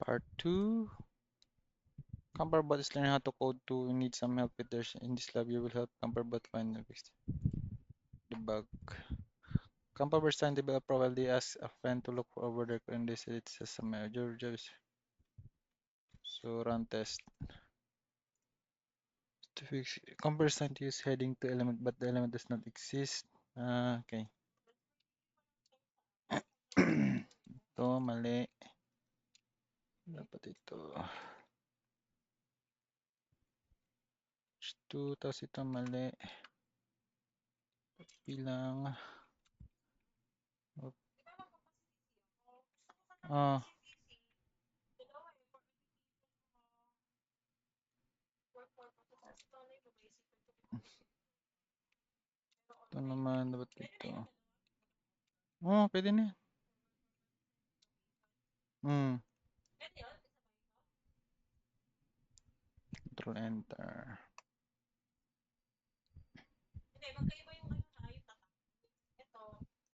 Part 2. Camperbot is learning how to code too. You need some help with this. In this lab, you will help Camperbot find and fix the bug. Camperbot trying to develop probably asks a friend to look over their and they said it's just a major jobs. So run test. To fix Camperbot trying to use heading to element, but the element does not exist. Okay. Ito, mali. Dapat ito. 2, tapos ito mali. Bilang. Ah. Ito naman, dapat ito. Oh, pwede na yan. Control Enter.